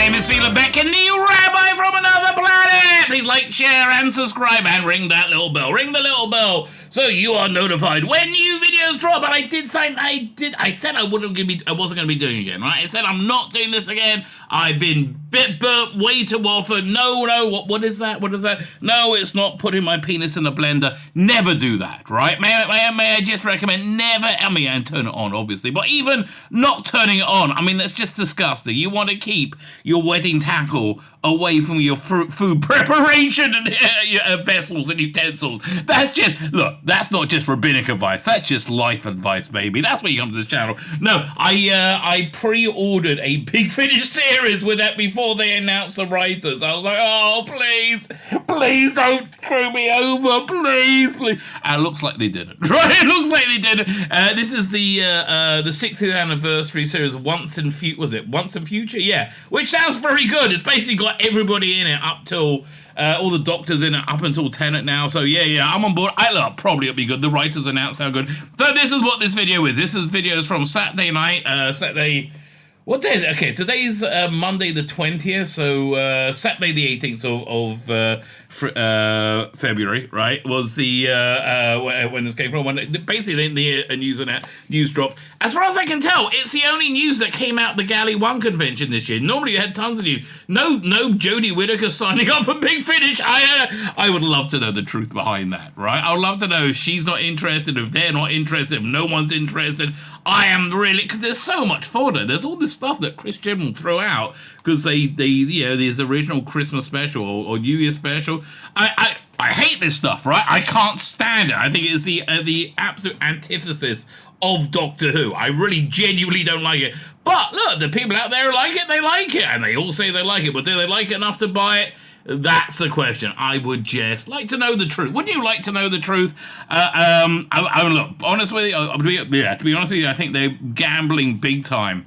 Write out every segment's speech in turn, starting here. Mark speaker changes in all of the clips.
Speaker 1: name is Tzvi Lebetkin, the Rabbi from another planet. Please like, share, and subscribe, and ring that little bell. Ring the little bell so you are notified when new videos drop. And I said I wasn't going to be doing it again, right? I said I'm not doing this again. I've been bit burnt way too often. No, what is that? What is that? No, it's not putting my penis in a blender. Never do that, right? May I just recommend never, and turn it on, obviously, but even not turning it on, I mean, that's just disgusting. You want to keep your wedding tackle away from your food preparation and your vessels and utensils. That's not just rabbinic advice. That's just life advice, baby. That's why you come to this channel. No, I pre-ordered a Big Finish series with that before they announced the writers. I was like, oh, please don't screw me over, please. And it looks like they did it. Right? It looks like they did it. This is the 60th anniversary series, Once in Future? Yeah, which sounds very good. It's basically got everybody in it up till all the doctors in it up until Tenet now. So yeah, I'm on board. Probably it'll be good. The writers announced how good. So this is what this video is. This is videos from Saturday night. What day is it? Okay, today's Monday the 20th, so Saturday the 18th of February, right, was the when this came from. When basically the news dropped. As far as I can tell, it's the only news that came out the Galley 1 convention this year. Normally you had tons of news. No Jodie Whittaker signing up for Big Finish. I would love to know the truth behind that, right? I would love to know if she's not interested, if they're not interested, if no one's interested. I am really, because there's so much fodder. There's all this stuff that Chris Jim will throw out because they there's original Christmas special or New Year special. I hate this stuff, right? I can't stand it. I think it's the absolute antithesis of Doctor Who. I really genuinely don't like it. But look, the people out there who like it, they like it, and they all say they like it. But do they like it enough to buy it? That's the question. I would just like to know the truth. Wouldn't you like to know the truth? Look, honest with you, to be honest with you, I think they're gambling big time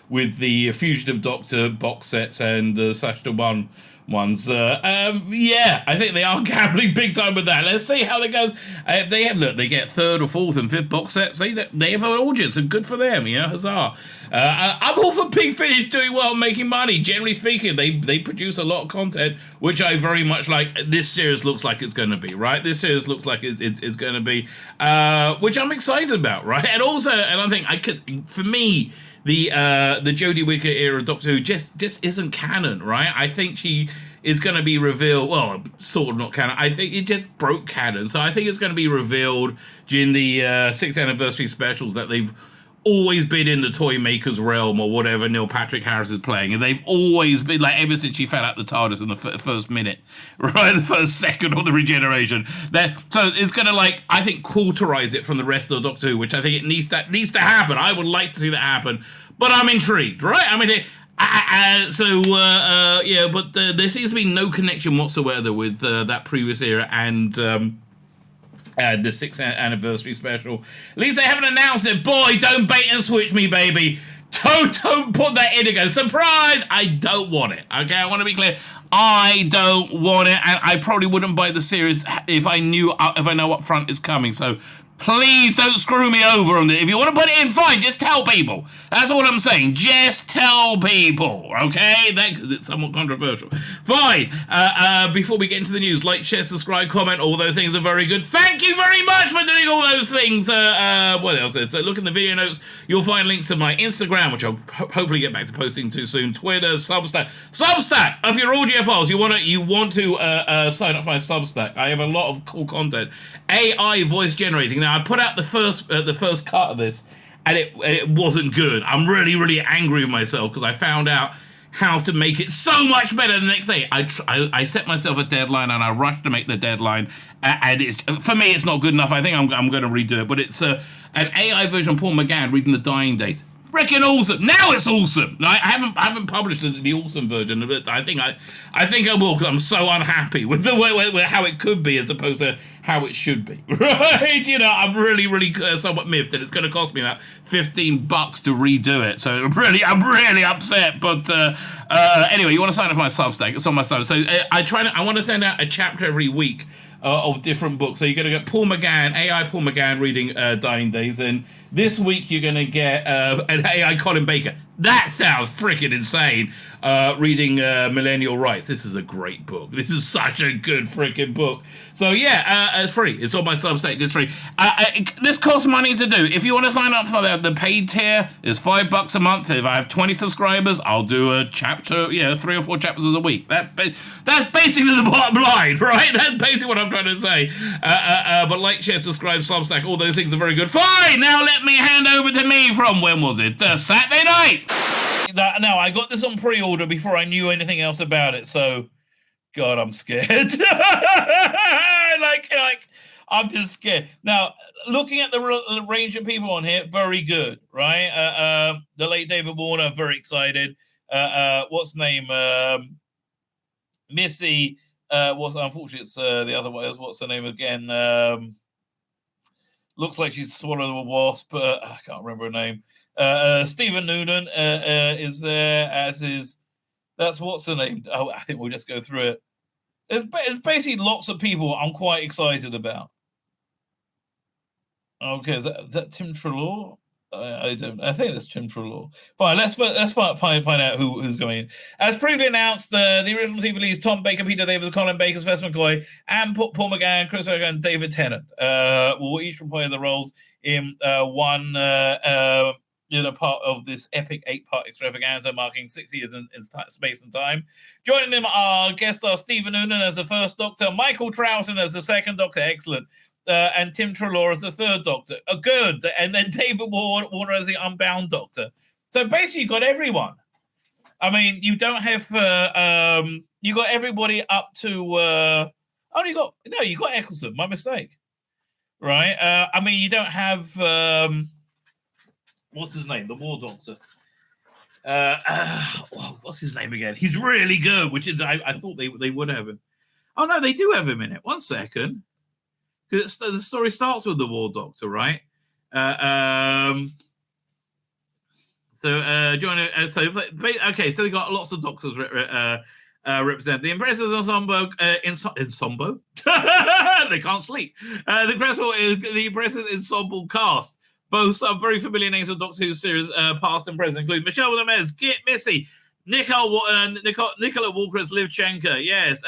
Speaker 1: with the Fugitive Doctor box sets and the Sashta One ones. I think they are gambling big time with that. Let's see how that goes. If they get third or fourth and fifth box sets, they have an audience, and good for them, huzzah. I'm all for Big Finish doing well, making money. Generally speaking, they produce a lot of content, which I very much like. This series looks like it's going to be, right? This series looks like it's going to be, which I'm excited about, right? And also, and I think for me, the Jodie Whittaker era of Doctor Who just isn't canon, right? I think she is going to be revealed, well, sort of not canon. I think it just broke canon, so I think it's going to be revealed during the 6th anniversary specials that they've always been in the toy maker's realm or whatever Neil Patrick Harris is playing, and they've always been, like, ever since she fell out the TARDIS in the first minute, right, the first second of the regeneration. So it's going to, like, I think, cauterize it from the rest of Doctor Who, which I think it needs to happen. I would like to see that happen, but I'm intrigued, right? I mean, but there seems to be no connection whatsoever with that previous era and the 6th anniversary special. At least they haven't announced it. Boy, don't bait and switch me, baby. Don't put that in and go, surprise! I don't want it, okay? I want to be clear. I don't want it, and I probably wouldn't buy the series if I know up front is coming, so please don't screw me over on this. If you want to put it in, fine, just tell people. That's all I'm saying. Just tell people, okay? It's somewhat controversial. Fine. Before we get into the news, like, share, subscribe, comment. All those things are very good. Thank you very much for doing all those things. What else is? So look in the video notes. You'll find links to my Instagram, which I'll hopefully get back to posting too soon. Twitter, Substack. If you're audiophiles, you want to sign up for my Substack. I have a lot of cool content. AI voice generating. Now, I put out the first cut of this, and it wasn't good. I'm really, really angry with myself because I found out how to make it so much better the next day. I set myself a deadline, and I rushed to make the deadline, and for me, it's not good enough. I think I'm going to redo it, but it's an AI version of Paul McGann reading the dying date. Freaking awesome! Now it's awesome. I haven't published the awesome version of it. I think I will because I'm so unhappy with the way how it could be as opposed to how it should be. Right? I'm really somewhat miffed, and it's going to cost me about $15 to redo it. So I'm really upset. But anyway, you want to sign up for my Substack? It's on my Substack. So I want to send out a chapter every week of different books. So you're going to get Paul McGann, AI Paul McGann reading Dying Days. And this week you're going to get an AI Colin Baker. That sounds freaking insane. Reading Millennial Rights. This is a great book. This is such a good freaking book. So yeah, it's free. It's on my Substack. It's free. This costs money to do. If you want to sign up for the paid tier, it's $5 a month. If I have 20 subscribers, I'll do a chapter, 3 or 4 chapters a week. That's basically the bottom line, right? That's basically what I'm trying to say. But like, share, subscribe, Substack, all those things are very good. Fine. Now let me hand over to me from when was it? Saturday night. Now I got this on pre-order before I knew anything else about it, so God, I'm scared. like I'm just scared. Now, looking at the range of people on here, very good, right? The late David Warner, very excited. What's name? Missy. Unfortunately, it's the other way. What's her name again? Looks like she's swallowed a wasp. I can't remember her name. Stephen Noonan is there, as is. That's what's the name. Oh, I think we'll just go through it. There's basically lots of people I'm quite excited about. Okay, is that Tim Treloar? I think that's Tim Treloar. Fine, let's find out who's going in. As previously announced, the original team released Tom Baker, Peter Davis, Colin Baker, Sylvester McCoy, and Paul McGann, Chris Hogan, and David Tennant will each play the roles in one part of this epic 8-part extravaganza marking 6 years in space and time. Joining them are guest star Stephen Noonan as the first Doctor, Michael Troughton as the second Doctor, excellent, and Tim Treloar as the third Doctor, good, and then David Warner as the Unbound Doctor. So basically, you got everyone. I mean, you don't have you got everybody up to you got Eccleston. My mistake, right? I mean, you don't have what's his name? The War Doctor. What's his name again? He's really good, which is I thought they would have him. Oh no, they do have him in it. 1 second. Because the story starts with the War Doctor, right? So they got lots of doctors represent the Impressive Ensemble. Ensemble? They can't sleep. The Impressive Ensemble cast. Both some very familiar names of Doctor Who series, past and present, include Michelle Williams, Git Missy, Nicola Walker as Liv Chenka, yes,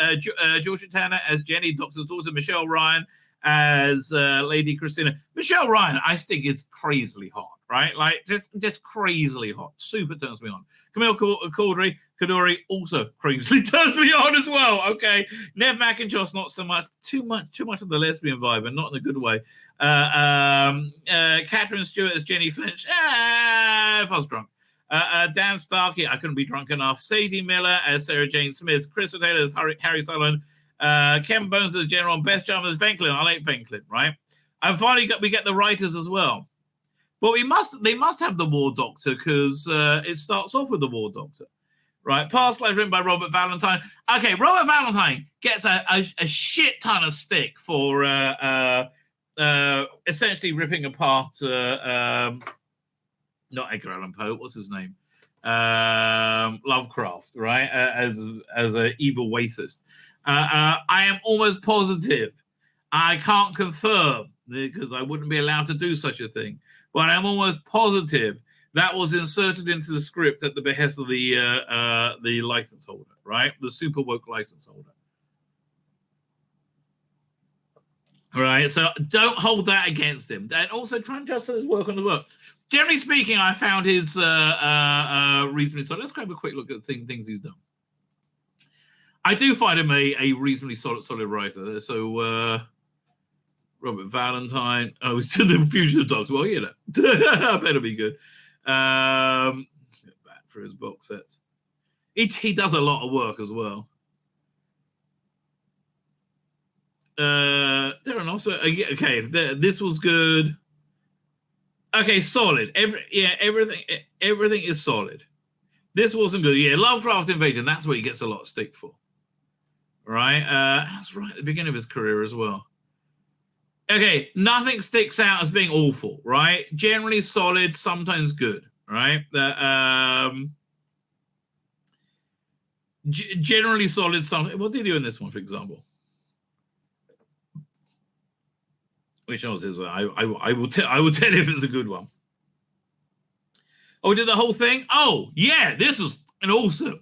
Speaker 1: Georgia Tanner as Jenny, Doctor's daughter, Michelle Ryan as Lady Christina. Michelle Ryan, I think, is crazily hot, right? Like, just crazily hot. Super turns me on. Camille Kaduri also crazily turns me on as well, okay? Nev McIntosh, not so much. Too much of the lesbian vibe, and not in a good way. Catherine Stewart as Jenny Flinch. If I was drunk. Dan Starkey, I couldn't be drunk enough. Sadie Miller as Sarah Jane Smith. Crystal Taylor as Harry Sullivan. Ken Bones as General, and Beth Chalmers as Venklin. I like Venklin, right? And finally, we get the writers as well. But they must have the War Doctor because it starts off with the War Doctor, right? Past Life written by Robert Valentine. Okay, Robert Valentine gets a shit ton of stick for essentially ripping apart not Edgar Allan Poe. What's his name? Lovecraft, right? As an evil racist. I am almost positive. I can't confirm because I wouldn't be allowed to do such a thing. But I'm almost positive that was inserted into the script at the behest of the license holder, right? The super woke license holder. All right, so don't hold that against him. And also try and justify his work on the work. Generally speaking, I found his reasonably solid. Let's grab a quick look at things he's done. I do find him a reasonably solid writer. So Robert Valentine. Oh, he's done the Fusion of Dogs. Well, better be good. Back for his box sets. He does a lot of work as well. There and also okay. This was good. Okay, solid. Everything is solid. This wasn't good. Yeah, Lovecraft Invasion. That's what he gets a lot of stick for. Right? That's right at the beginning of his career as well. Okay, nothing sticks out as being awful, right? Generally solid, sometimes good, right? Generally solid, something. What did he do in this one, for example? Which else is I will tell you if it's a good one. Oh, we did the whole thing? Oh, yeah, this was an awesome.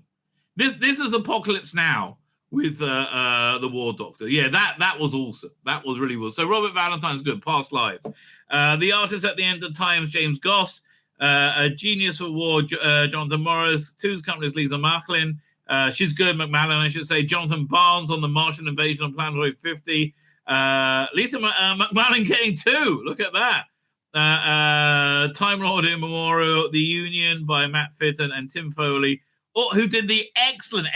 Speaker 1: This is Apocalypse Now with the War Doctor. Yeah, that was awesome. That was really was. So Robert Valentine's good, past lives. The artist at the end of times, James Goss. A genius for war, Jonathan Morris. Two's companies, Lisa Macklin. She's good, McMahon, I should say. Jonathan Barnes on the Martian invasion on Planet 50. Lisa McMahon getting 2. Look at that. Time Lord in Memorial, The Union by Matt Fitton and Tim Foley, who did the excellent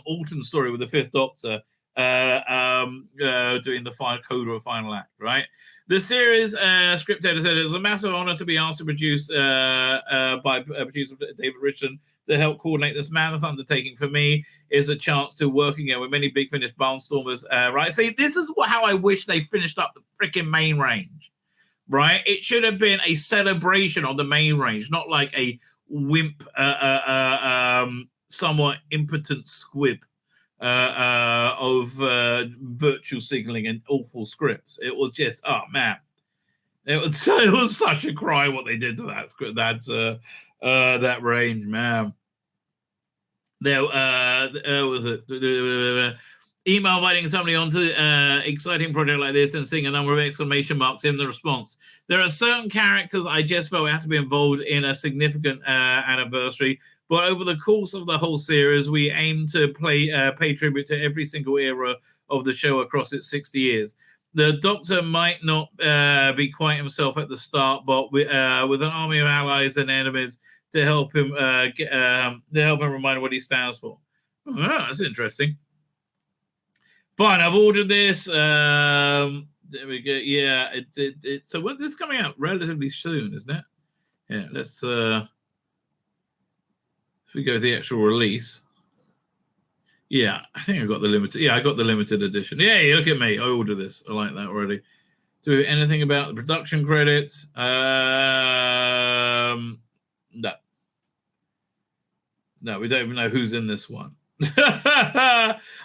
Speaker 1: Alton story with the Fifth Doctor, doing the final coda of Final Act, right? The series script editor said it was a massive honor to be asked to produce by producer David Richardson to help coordinate this mammoth undertaking. For me, is a chance to work again with many Big Finish barnstormers, right? See, this is how I wish they finished up the freaking main range. Right, it should have been a celebration on the main range, not like a wimp, somewhat impotent squib of virtual signaling and awful scripts. It was just, oh man, it was such a cry what they did to that script, that range, man. There was a email inviting somebody onto exciting project like this and seeing a number of exclamation marks in the response. There are certain characters I just felt have to be involved in a significant anniversary, but over the course of the whole series, we aim to pay tribute to every single era of the show across its 60 years. The Doctor might not be quite himself at the start, but with an army of allies and enemies to help him remind what he stands for. Oh, that's interesting. Fine, I've ordered this. There we go. Yeah, so this is coming out relatively soon, isn't it? Yeah, let's if we go to the actual release. Yeah, I think I got the limited. Yeah, I got the limited edition. Yeah, look at me. I ordered this. I like that already. Do we have anything about the production credits? No. No, we don't even know who's in this one.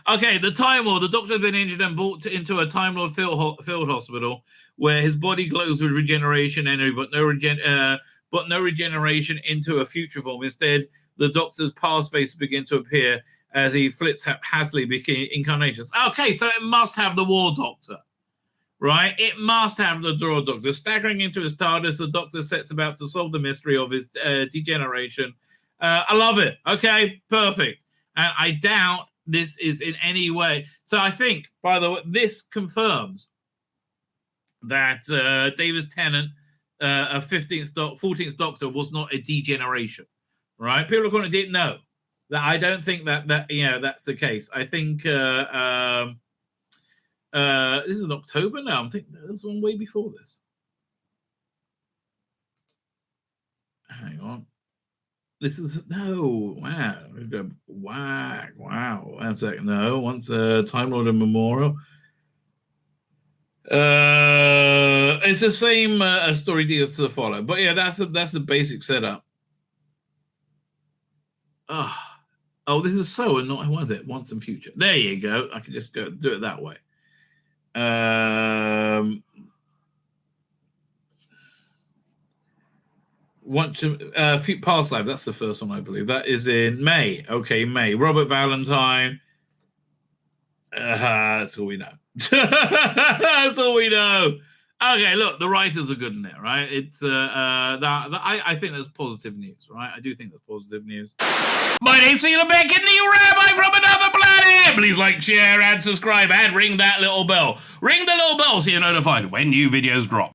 Speaker 1: Okay, the Time Lord. The Doctor has been injured and brought into a Time Lord field hospital where his body glows with regeneration energy, but no regeneration into a future form. Instead, the Doctor's past faces begin to appear as he flits haphazardly between incarnations. Okay, so it must have the War Doctor, right? It must have the War Doctor. Staggering into his TARDIS, the Doctor sets about to solve the mystery of his degeneration. I love it. Okay, perfect. And I doubt this is in any way. So I think, by the way, this confirms that Davis Tennant, 14th Doctor, was not a degeneration, right? People are going to know that. I don't think that that's the case. I think this is in October now. I'm thinking there's one way before this. Hang on. This is wow. One second. No, once Time Lord and Memorial. It's the same story deals to follow, but yeah, that's the basic setup. Oh, this is so annoying. What is it? Once and Future. There you go. I can just go do it that way. Past Life, that's the first one, I believe. That is in May. Okay, May. Robert Valentine. That's all we know. That's all we know. Okay, look, the writers are good in it, right? It's I think that's positive news, right? I do think that's positive news. My name's Tzvi Lebetkin, the Rabbi from another planet. Please like, share, and subscribe, and ring that little bell. Ring the little bell so you're notified when new videos drop.